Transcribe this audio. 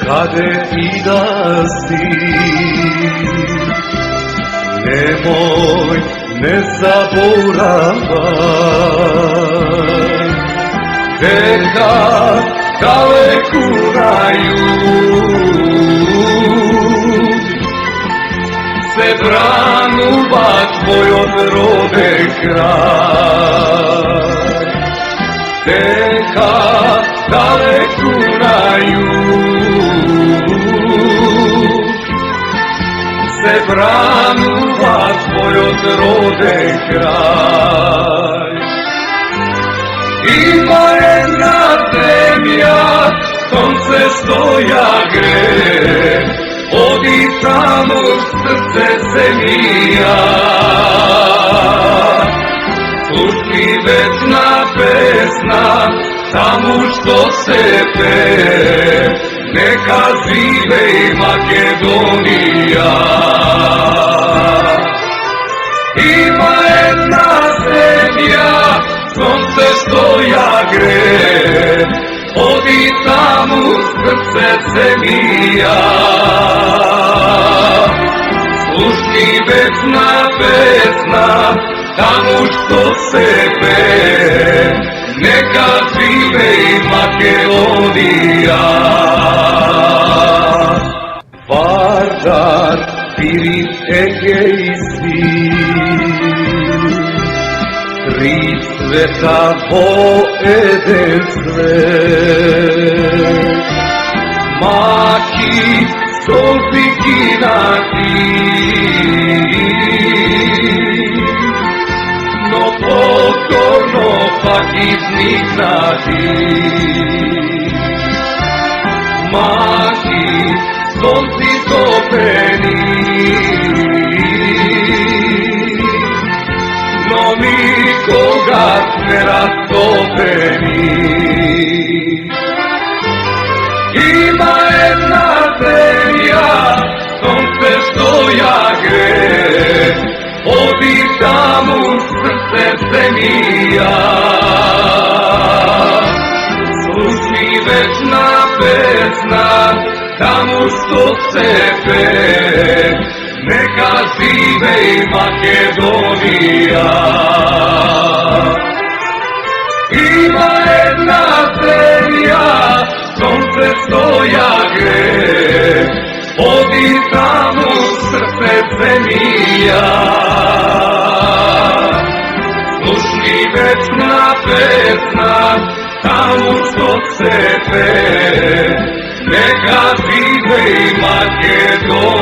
Каде и да си, немој, не заборавај, дека далеку на југ се бранува твојот роден крај, дека далеку на југ се бранува твојот роден крај. Има една земја, сонце што ја гре, оди таму срце земја. Слушни вечна песна, таму што се пее, нека живеј Македонија. Има една земја, сонце што ја гре, оди таму срце земја. Слушни вечна песна, таму што се пее, нека живеј Македонија. Вардар, Пирин, Егејски, три света во еден свет. Маки, солзи кинати, но повторно пак изникнати. Маки, солзи топени, но никогаш не растопени. Има една земја, сонце што ја гре, оди таму срце земја. Слушни вечна песна, таму што се пее, нека живеј Македонија. Има една земја, сонце што ја гре, оди таму срце земја. Слушни вечна песна, таму што се пее, нека живеј Македонија.